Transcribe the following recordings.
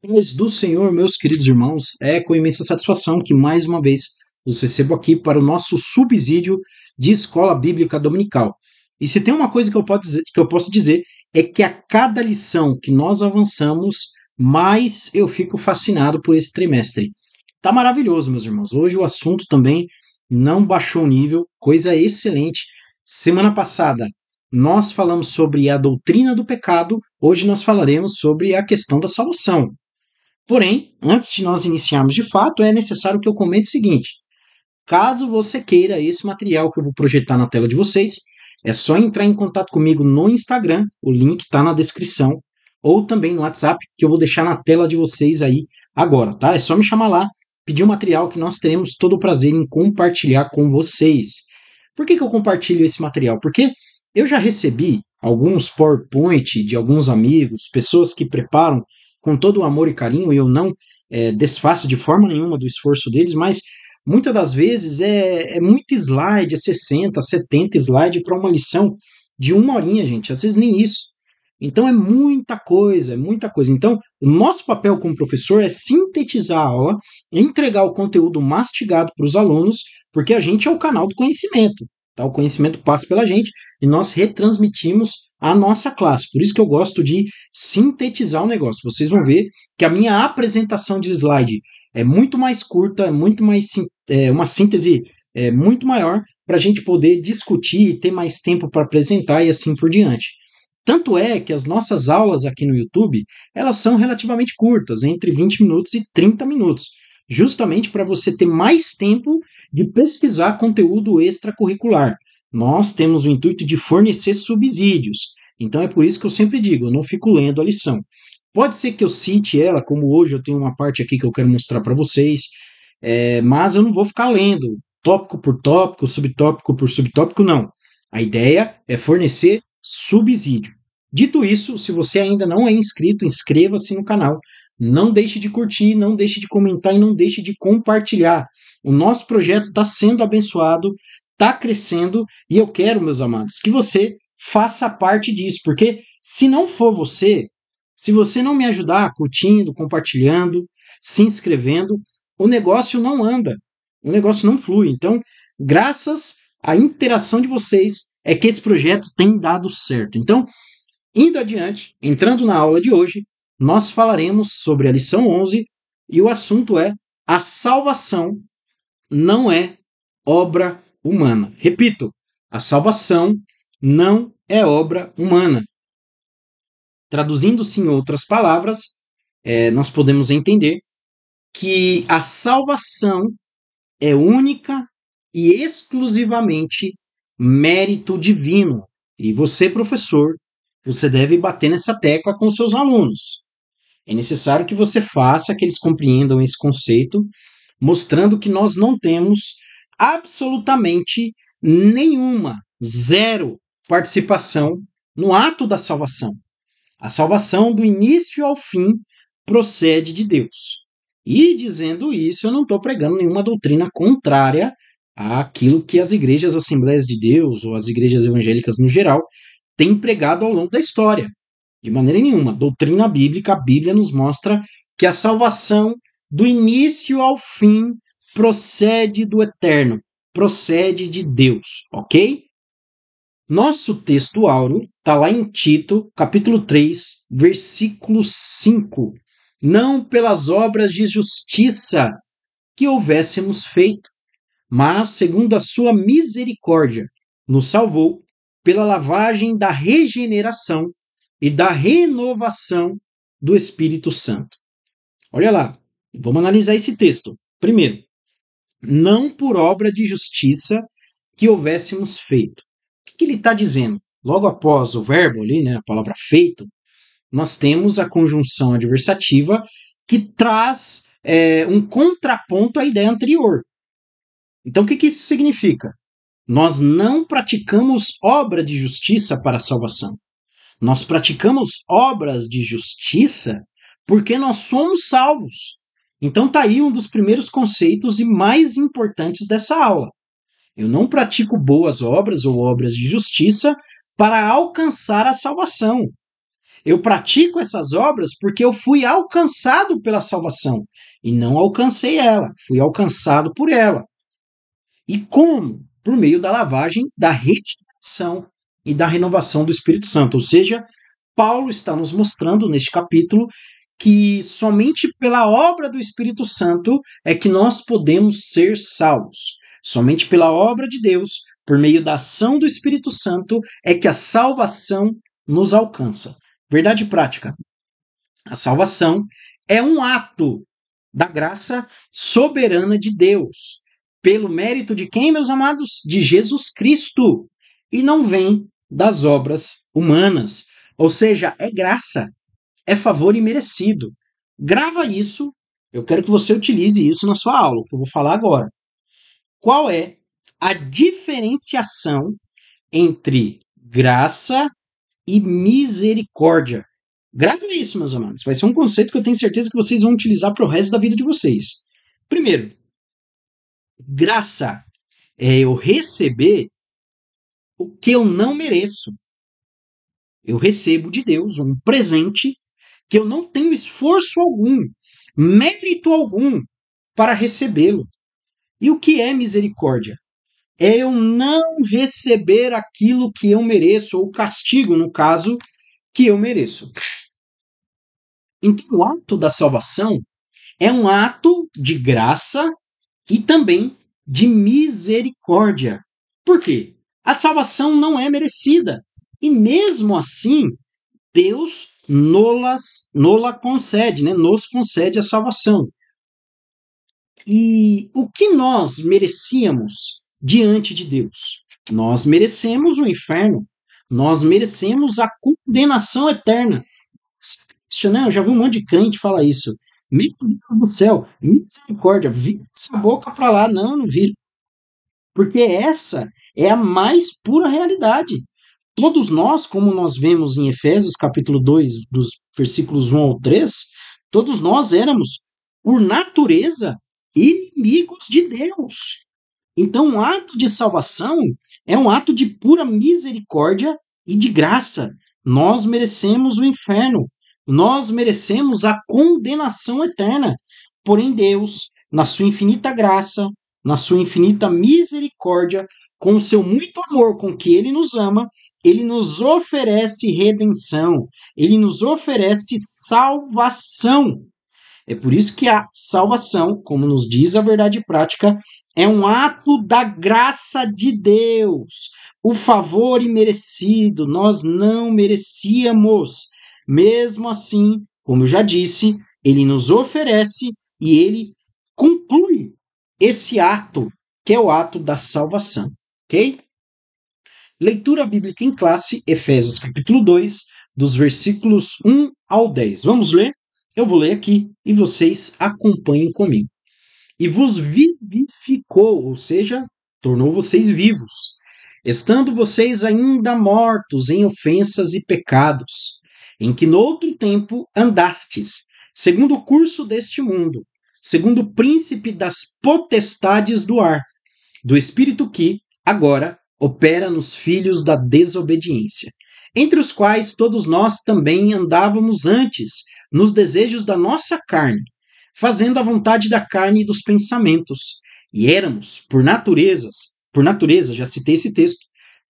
Paz do Senhor, meus queridos irmãos, é com imensa satisfação que mais uma vez os recebo aqui para o nosso subsídio de Escola Bíblica Dominical. E se tem uma coisa que eu posso dizer é que a cada lição que nós avançamos, mais eu fico fascinado por esse trimestre. Tá maravilhoso, meus irmãos. Hoje o assunto também não baixou o nível, coisa excelente. Semana passada nós falamos sobre a doutrina do pecado, hoje nós falaremos sobre a questão da salvação. Porém, antes de nós iniciarmos de fato, é necessário que eu comente o seguinte: caso você queira esse material que eu vou projetar na tela de vocês, é só entrar em contato comigo no Instagram, o link está na descrição, ou também no WhatsApp, que eu vou deixar na tela de vocês aí agora, tá? É só me chamar lá, pedir o material que nós teremos todo o prazer em compartilhar com vocês. Por que eu compartilho esse material? Porque eu já recebi alguns PowerPoint de alguns amigos, pessoas que preparam com todo o amor e carinho, e eu não desfaço de forma nenhuma do esforço deles, mas muitas das vezes é muito slide, é 60, 70 slide para uma lição de uma horinha, gente. Às vezes nem isso. Então é muita coisa, é muita coisa. Então, o nosso papel como professor é sintetizar a aula, entregar o conteúdo mastigado para os alunos, porque a gente é o canal do conhecimento. Tá? O conhecimento passa pela gente e nós retransmitimos a nossa classe. Por isso que eu gosto de sintetizar o negócio. Vocês vão ver que a minha apresentação de slide é muito mais curta, é muito mais uma síntese muito maior para a gente poder discutir, ter mais tempo para apresentar e assim por diante. Tanto é que as nossas aulas aqui no YouTube, elas são relativamente curtas, entre 20 minutos e 30 minutos, justamente para você ter mais tempo de pesquisar conteúdo extracurricular. Nós temos o intuito de fornecer subsídios. Então é por isso que eu sempre digo, eu não fico lendo a lição. Pode ser que eu cite ela, como hoje eu tenho uma parte aqui que eu quero mostrar para vocês, mas eu não vou ficar lendo tópico por tópico, subtópico por subtópico, não. A ideia é fornecer subsídio. Dito isso, se você ainda não é inscrito, inscreva-se no canal. Não deixe de curtir, não deixe de comentar e não deixe de compartilhar. O nosso projeto está sendo abençoado, está crescendo e eu quero, meus amados, que você faça parte disso, porque se não for você, se você não me ajudar curtindo, compartilhando, se inscrevendo, o negócio não anda, o negócio não flui. Então, graças à interação de vocês, é que esse projeto tem dado certo. Então, indo adiante, entrando na aula de hoje, nós falaremos sobre a lição 11 e o assunto é: a salvação não é obra humana. Repito, a salvação não é obra humana. Traduzindo-se em outras palavras, nós podemos entender que a salvação é única e exclusivamente mérito divino. E você, professor, você deve bater nessa tecla com seus alunos. É necessário que você faça que eles compreendam esse conceito, mostrando que nós não temos absolutamente nenhuma, zero participação no ato da salvação. A salvação, do início ao fim, procede de Deus. E dizendo isso, eu não estou pregando nenhuma doutrina contrária àquilo que as igrejas Assembleias de Deus ou as igrejas evangélicas no geral têm pregado ao longo da história. De maneira nenhuma. Doutrina bíblica, a Bíblia nos mostra que a salvação, do início ao fim, procede do Eterno, procede de Deus, ok? Nosso texto áureo está lá em Tito, capítulo 3, versículo 5. Não pelas obras de justiça que houvéssemos feito, mas segundo a sua misericórdia, nos salvou pela lavagem da regeneração e da renovação do Espírito Santo. Olha lá, vamos analisar esse texto. Primeiro, não por obra de justiça que houvéssemos feito. O que ele está dizendo? Logo após o verbo ali, né, a palavra feito, nós temos a conjunção adversativa que traz um contraponto à ideia anterior. Então, o que isso significa? Nós não praticamos obra de justiça para a salvação. Nós praticamos obras de justiça porque nós somos salvos. Então está aí um dos primeiros conceitos e mais importantes dessa aula. Eu não pratico boas obras ou obras de justiça para alcançar a salvação. Eu pratico essas obras porque eu fui alcançado pela salvação. E não alcancei ela, fui alcançado por ela. E como? Por meio da lavagem, da regeneração e da renovação do Espírito Santo. Ou seja, Paulo está nos mostrando neste capítulo que somente pela obra do Espírito Santo é que nós podemos ser salvos. Somente pela obra de Deus, por meio da ação do Espírito Santo, é que a salvação nos alcança. Verdade prática. A salvação é um ato da graça soberana de Deus. Pelo mérito de quem, meus amados? De Jesus Cristo. E não vem das obras humanas. Ou seja, é graça, é favor imerecido. Grava isso, eu quero que você utilize isso na sua aula, que eu vou falar agora. Qual é a diferenciação entre graça e misericórdia? Grava isso, meus amados. Vai ser um conceito que eu tenho certeza que vocês vão utilizar para o resto da vida de vocês. Primeiro, graça é eu receber o que eu não mereço. Eu recebo de Deus um presente que eu não tenho esforço algum, mérito algum para recebê-lo. E o que é misericórdia? É eu não receber aquilo que eu mereço, ou castigo, no caso, que eu mereço. Então, o ato da salvação é um ato de graça e também de misericórdia. Por quê? A salvação não é merecida. E mesmo assim, Deus nola concede, né? Nos concede a salvação. E o que nós merecíamos diante de Deus? Nós merecemos o inferno. Nós merecemos a condenação eterna. Né? Eu já vi um monte de crente falar isso. Meu Deus do céu, misericórdia, vira essa boca para lá. Não, não vira. Porque essa é a mais pura realidade. Todos nós, como nós vemos em Efésios capítulo 2, dos versículos 1 ao 3, todos nós éramos, por natureza, inimigos de Deus. Então, o ato de salvação é um ato de pura misericórdia e de graça. Nós merecemos o inferno. Nós merecemos a condenação eterna. Porém, Deus, na sua infinita graça, na sua infinita misericórdia, com o seu muito amor com que ele nos ama, ele nos oferece redenção, ele nos oferece salvação. É por isso que a salvação, como nos diz a verdade prática, é um ato da graça de Deus. O favor imerecido, nós não merecíamos. Mesmo assim, como eu já disse, ele nos oferece e ele conclui esse ato, que é o ato da salvação. Ok? Leitura bíblica em classe, Efésios capítulo 2, dos versículos 1 ao 10. Vamos ler? Eu vou ler aqui e vocês acompanhem comigo. E vos vivificou, ou seja, tornou vocês vivos, estando vocês ainda mortos em ofensas e pecados, em que noutro tempo andastes, segundo o curso deste mundo, segundo o príncipe das potestades do ar, do espírito que, agora, opera nos filhos da desobediência, entre os quais todos nós também andávamos antes, nos desejos da nossa carne, fazendo a vontade da carne e dos pensamentos, e éramos, por natureza, já citei esse texto,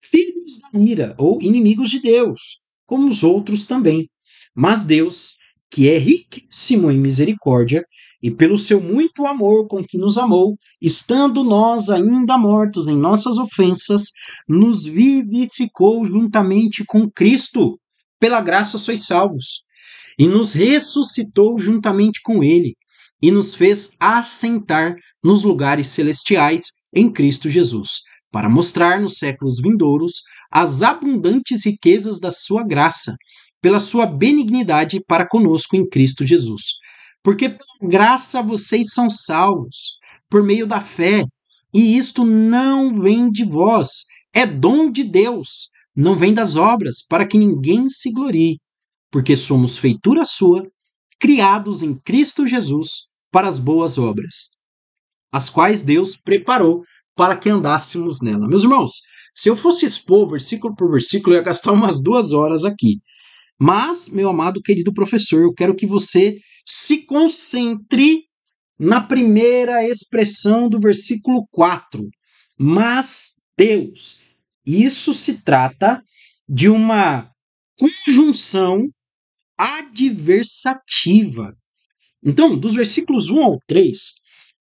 filhos da ira, ou inimigos de Deus, como os outros também. Mas Deus, que é riquíssimo em misericórdia, e pelo seu muito amor com que nos amou, estando nós ainda mortos em nossas ofensas, nos vivificou juntamente com Cristo. Pela graça sois salvos. E nos ressuscitou juntamente com ele, e nos fez assentar nos lugares celestiais em Cristo Jesus, para mostrar nos séculos vindouros as abundantes riquezas da sua graça, pela sua benignidade para conosco em Cristo Jesus. Porque pela graça vocês são salvos, por meio da fé, e isto não vem de vós, é dom de Deus, não vem das obras, para que ninguém se glorie, porque somos feitura sua, criados em Cristo Jesus para as boas obras, as quais Deus preparou para que andássemos nela. Meus irmãos, se eu fosse expor versículo por versículo, eu ia gastar umas 2 horas aqui. Mas, meu amado querido professor, eu quero que você se concentre na primeira expressão do versículo 4. Mas Deus. Isso se trata de uma conjunção adversativa. Então, dos versículos 1 ao 3,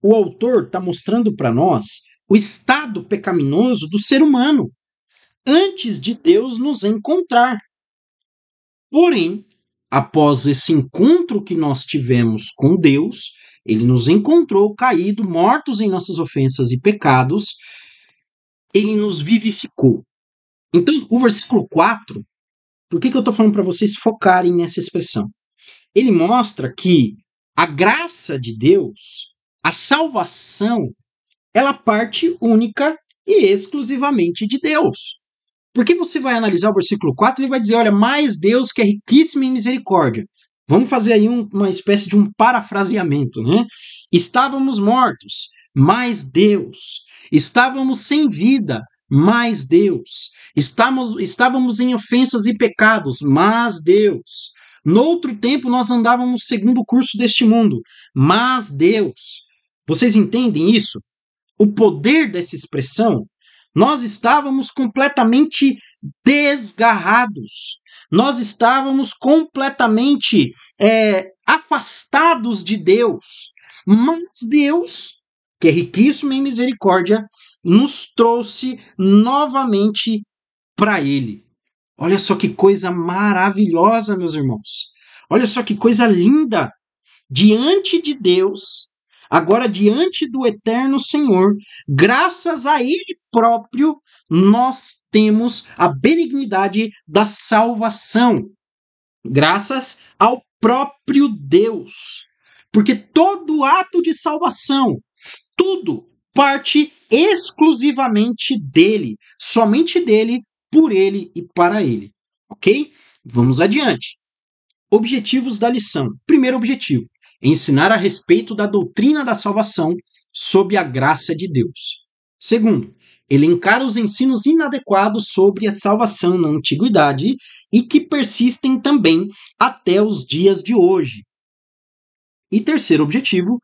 o autor está mostrando para nós o estado pecaminoso do ser humano antes de Deus nos encontrar. Porém, após esse encontro que nós tivemos com Deus, ele nos encontrou caído, mortos em nossas ofensas e pecados, ele nos vivificou. Então, o versículo 4, por que eu estou falando para vocês focarem nessa expressão? Ele mostra que a graça de Deus, a salvação, ela parte única e exclusivamente de Deus. Porque você vai analisar o versículo 4, ele vai dizer, olha, mais Deus que é riquíssimo em misericórdia. Vamos fazer aí uma espécie de um parafraseamento, né? Estávamos mortos, mais Deus. Estávamos sem vida, mais Deus. Estávamos em ofensas e pecados, mas Deus. Noutro tempo nós andávamos segundo o curso deste mundo, mas Deus. Vocês entendem isso? O poder dessa expressão? Nós estávamos completamente desgarrados. Nós estávamos completamente afastados de Deus. Mas Deus, que é riquíssimo em misericórdia, nos trouxe novamente para Ele. Olha só que coisa maravilhosa, meus irmãos. Olha só que coisa linda. Diante de Deus, agora diante do eterno Senhor, graças a Ele próprio, nós temos a benignidade da salvação. Graças ao próprio Deus. Porque todo ato de salvação, tudo parte exclusivamente dele, somente dele, por ele e para ele. Ok? Vamos adiante. Objetivos da lição. Primeiro objetivo: ensinar a respeito da doutrina da salvação sob a graça de Deus. Segundo, elencar os ensinos inadequados sobre a salvação na antiguidade e que persistem também até os dias de hoje. E terceiro objetivo,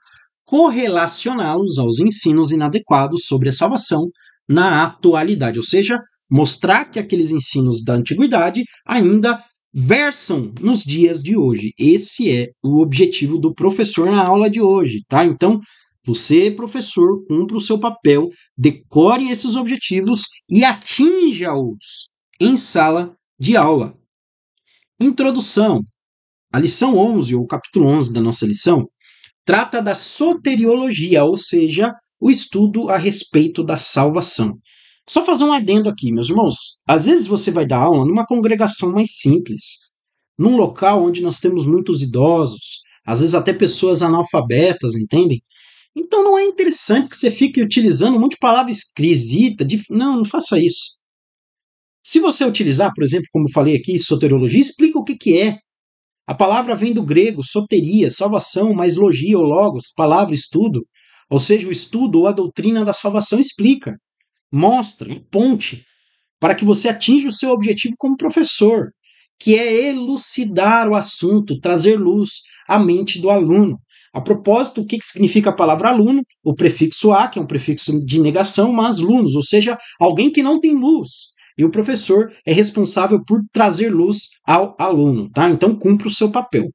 correlacioná-los aos ensinos inadequados sobre a salvação na atualidade, ou seja, mostrar que aqueles ensinos da antiguidade ainda versam nos dias de hoje. Esse é o objetivo do professor na aula de hoje, tá? Então, você, professor, cumpra o seu papel, decore esses objetivos e atinja-os em sala de aula. Introdução. A lição 11, ou o capítulo 11 da nossa lição, trata da soteriologia, ou seja, o estudo a respeito da salvação. Só fazer um adendo aqui, meus irmãos. Às vezes você vai dar aula numa congregação mais simples, num local onde nós temos muitos idosos, às vezes até pessoas analfabetas, entendem? Então não é interessante que você fique utilizando um monte de palavra esquisita. Não faça isso. Se você utilizar, por exemplo, como eu falei aqui, soteriologia, explica o que é. A palavra vem do grego, soteria, salvação, mais logia ou logos, palavra, estudo. Ou seja, o estudo ou a doutrina da salvação explica, mostra, ponte, para que você atinja o seu objetivo como professor, que é elucidar o assunto, trazer luz à mente do aluno. A propósito, o que significa a palavra aluno? O prefixo a, que é um prefixo de negação, mas lunos, ou seja, alguém que não tem luz. E o professor é responsável por trazer luz ao aluno, tá? Então cumpra o seu papel.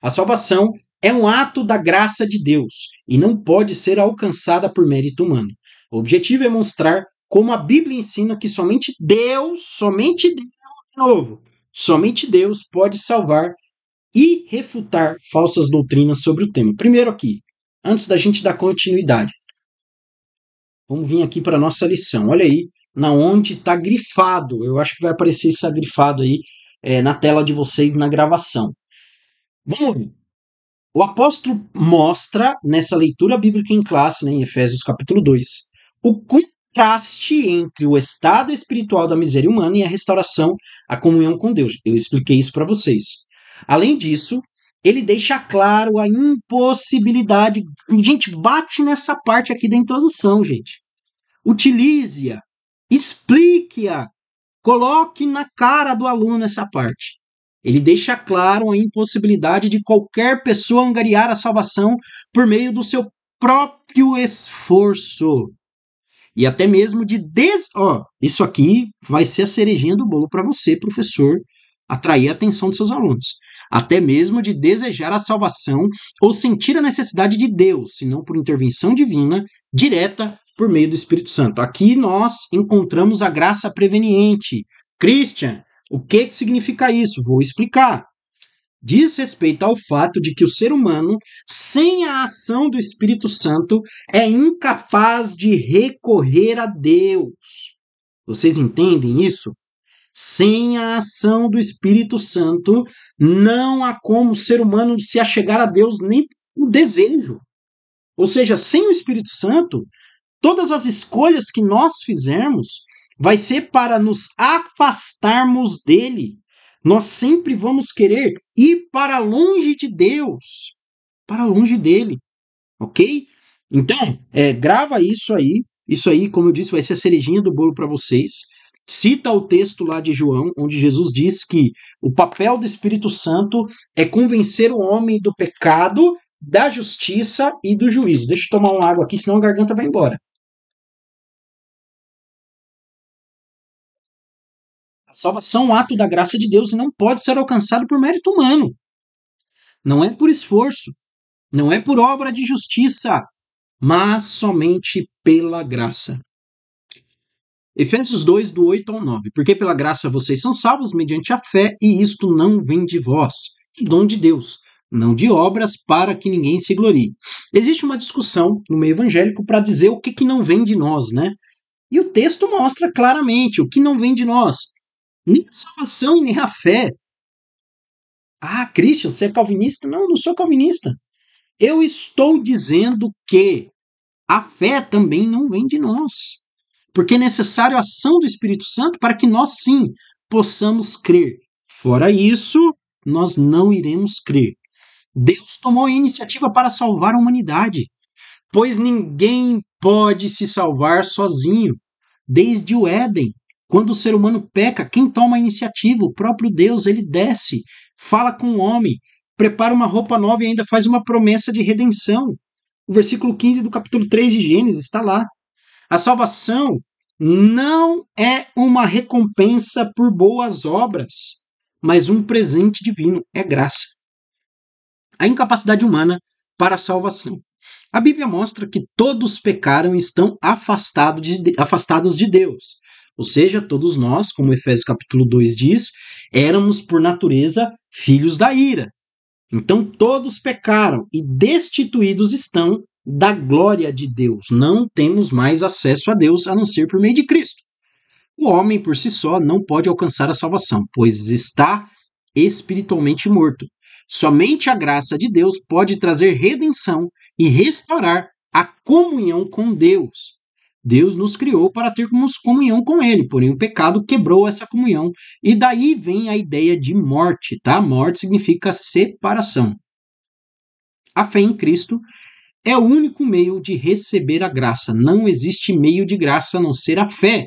A salvação é um ato da graça de Deus e não pode ser alcançada por mérito humano. O objetivo é mostrar como a Bíblia ensina que somente Deus, somente Deus pode salvar e refutar falsas doutrinas sobre o tema. Primeiro aqui, antes da gente dar continuidade, vamos vir aqui para a nossa lição. Olha aí, na onde está grifado. Eu acho que vai aparecer isso grifado aí na tela de vocês na gravação. Vamos ver. O apóstolo mostra, nessa leitura bíblica em classe, né, em Efésios capítulo 2, o contraste entre o estado espiritual da miséria humana e a restauração à comunhão com Deus. Eu expliquei isso para vocês. Além disso, ele deixa claro a impossibilidade. Gente, bate nessa parte aqui da introdução, gente. Utilize-a, explique-a, coloque na cara do aluno essa parte. Ele deixa claro a impossibilidade de qualquer pessoa angariar a salvação por meio do seu próprio esforço. E até mesmo de isso aqui vai ser a cerejinha do bolo para você, professor, atrair a atenção dos seus alunos. Até mesmo de desejar a salvação ou sentir a necessidade de Deus, se não por intervenção divina direta por meio do Espírito Santo. Aqui nós encontramos a graça preveniente. Christian, o que significa isso? Vou explicar. Diz respeito ao fato de que o ser humano, sem a ação do Espírito Santo, é incapaz de recorrer a Deus. Vocês entendem isso? Sem a ação do Espírito Santo, não há como o ser humano se achegar a Deus nem o desejo. Ou seja, sem o Espírito Santo, todas as escolhas que nós fizermos vai ser para nos afastarmos dele. Nós sempre vamos querer ir para longe de Deus, para longe dele, ok? Então, grava isso aí. Isso aí, como eu disse, vai ser a cerejinha do bolo para vocês. Cita o texto lá de João, onde Jesus diz que o papel do Espírito Santo é convencer o homem do pecado, da justiça e do juízo. Deixa eu tomar uma água aqui, senão a garganta vai embora. A salvação é um ato da graça de Deus e não pode ser alcançado por mérito humano. Não é por esforço, não é por obra de justiça, mas somente pela graça. Efésios 2, do 8 ao 9. Porque pela graça vocês são salvos mediante a fé, e isto não vem de vós, é dom de Deus, não de obras para que ninguém se glorie. Existe uma discussão no meio evangélico para dizer o que não vem de nós, né? E o texto mostra claramente o que não vem de nós. Nem a salvação e nem a fé. Ah, Christian, você é calvinista? Não, não sou calvinista. Eu estou dizendo que a fé também não vem de nós. Porque é necessário a ação do Espírito Santo para que nós, sim, possamos crer. Fora isso, nós não iremos crer. Deus tomou a iniciativa para salvar a humanidade, pois ninguém pode se salvar sozinho. Desde o Éden, quando o ser humano peca, quem toma a iniciativa? O próprio Deus, ele desce, fala com o homem, prepara uma roupa nova e ainda faz uma promessa de redenção. O versículo 15 do capítulo 3 de Gênesis está lá. A salvação não é uma recompensa por boas obras, mas um presente divino, é graça. A incapacidade humana para a salvação. A Bíblia mostra que todos pecaram e estão afastados de Deus. Ou seja, todos nós, como Efésios capítulo 2 diz, éramos por natureza filhos da ira. Então todos pecaram e destituídos estão da glória de Deus. Não temos mais acesso a Deus a não ser por meio de Cristo. O homem por si só não pode alcançar a salvação, pois está espiritualmente morto. Somente a graça de Deus pode trazer redenção e restaurar a comunhão com Deus. Deus nos criou para termos comunhão com Ele, porém o pecado quebrou essa comunhão. E daí vem a ideia de morte, tá? Morte significa separação. A fé em Cristo é o único meio de receber a graça. Não existe meio de graça a não ser a fé.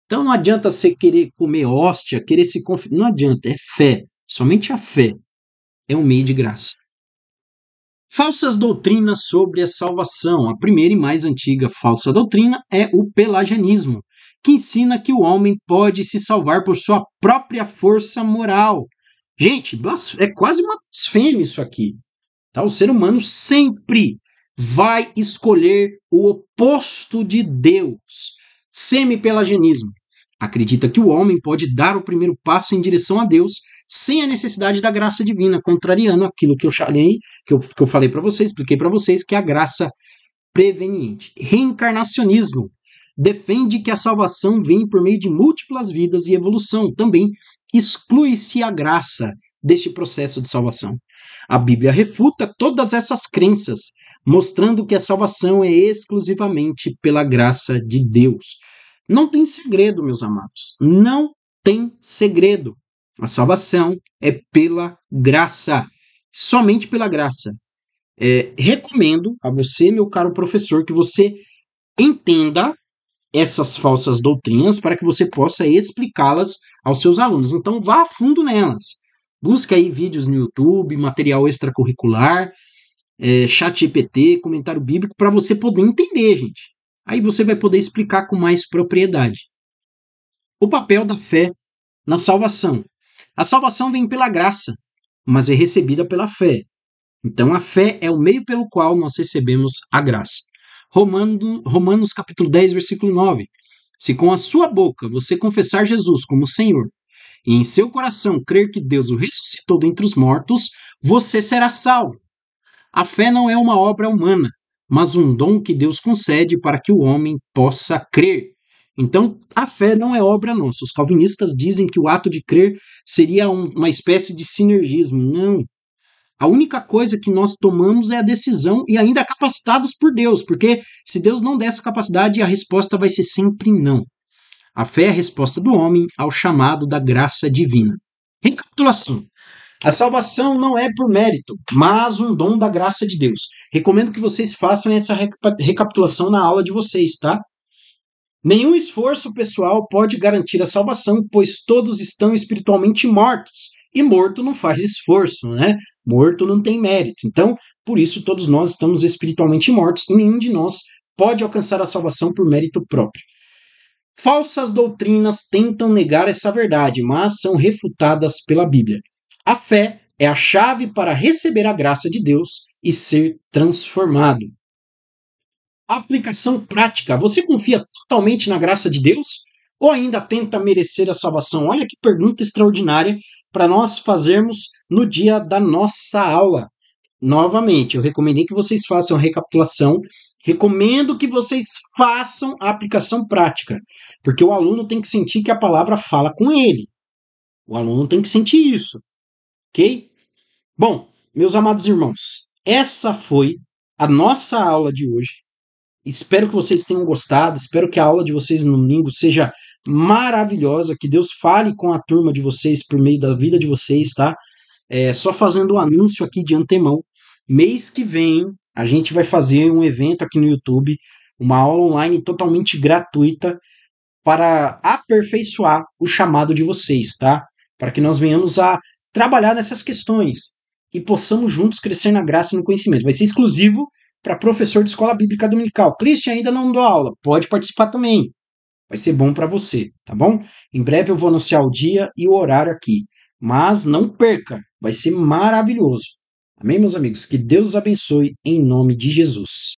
Então não adianta você querer comer hóstia, querer se confiar. Não adianta, é fé. Somente a fé é um meio de graça. Falsas doutrinas sobre a salvação. A primeira e mais antiga falsa doutrina é o pelagianismo, que ensina que o homem pode se salvar por sua própria força moral. Gente, é quase uma blasfêmia isso aqui. Tá? O ser humano sempre vai escolher o oposto de Deus. Semi-pelagianismo. Acredita que o homem pode dar o primeiro passo em direção a Deus sem a necessidade da graça divina, contrariando aquilo que eu falei para vocês, expliquei para vocês, que é a graça preveniente. Reencarnacionismo defende que a salvação vem por meio de múltiplas vidas e evolução. Também exclui-se a graça deste processo de salvação. A Bíblia refuta todas essas crenças, mostrando que a salvação é exclusivamente pela graça de Deus. Não tem segredo, meus amados. Não tem segredo. A salvação é pela graça. Somente pela graça. Recomendo a você, meu caro professor, que você entenda essas falsas doutrinas para que você possa explicá-las aos seus alunos. Então, vá a fundo nelas. Busca aí vídeos no YouTube, material extracurricular, chat GPT, comentário bíblico, para você poder entender, gente. Aí você vai poder explicar com mais propriedade. O papel da fé na salvação. A salvação vem pela graça, mas é recebida pela fé. Então a fé é o meio pelo qual nós recebemos a graça. Romanos capítulo 10, versículo 9. Se com a sua boca você confessar Jesus como Senhor, e em seu coração crer que Deus o ressuscitou dentre os mortos, você será salvo. A fé não é uma obra humana, mas um dom que Deus concede para que o homem possa crer. Então, a fé não é obra nossa. Os calvinistas dizem que o ato de crer seria uma espécie de sinergismo. Não. A única coisa que nós tomamos é a decisão e ainda capacitados por Deus, porque se Deus não der essa capacidade, a resposta vai ser sempre não. A fé é a resposta do homem ao chamado da graça divina. Recapitulação. A salvação não é por mérito, mas um dom da graça de Deus. Recomendo que vocês façam essa recapitulação na aula de vocês, tá? Nenhum esforço pessoal pode garantir a salvação, pois todos estão espiritualmente mortos. E morto não faz esforço, né? Morto não tem mérito. Então, por isso, todos nós estamos espiritualmente mortos e nenhum de nós pode alcançar a salvação por mérito próprio. Falsas doutrinas tentam negar essa verdade, mas são refutadas pela Bíblia. A fé é a chave para receber a graça de Deus e ser transformado. Aplicação prática. Você confia totalmente na graça de Deus? Ou ainda tenta merecer a salvação? Olha que pergunta extraordinária para nós fazermos no dia da nossa aula. Novamente, eu recomendei que vocês façam a recapitulação. Recomendo que vocês façam a aplicação prática, porque o aluno tem que sentir que a palavra fala com ele. O aluno tem que sentir isso, ok? Bom, meus amados irmãos, essa foi a nossa aula de hoje. Espero que vocês tenham gostado, espero que a aula de vocês no domingo seja maravilhosa, que Deus fale com a turma de vocês por meio da vida de vocês, tá? Só fazendo um anúncio aqui de antemão, mês que vem a gente vai fazer um evento aqui no YouTube, uma aula online totalmente gratuita para aperfeiçoar o chamado de vocês, tá? Para que nós venhamos a trabalhar nessas questões e possamos juntos crescer na graça e no conhecimento. Vai ser exclusivo para professor de escola bíblica dominical. Christian, ainda não dou aula, pode participar também. Vai ser bom para você, tá bom? Em breve eu vou anunciar o dia e o horário aqui. Mas não perca, vai ser maravilhoso. Amém, meus amigos? Que Deus os abençoe em nome de Jesus.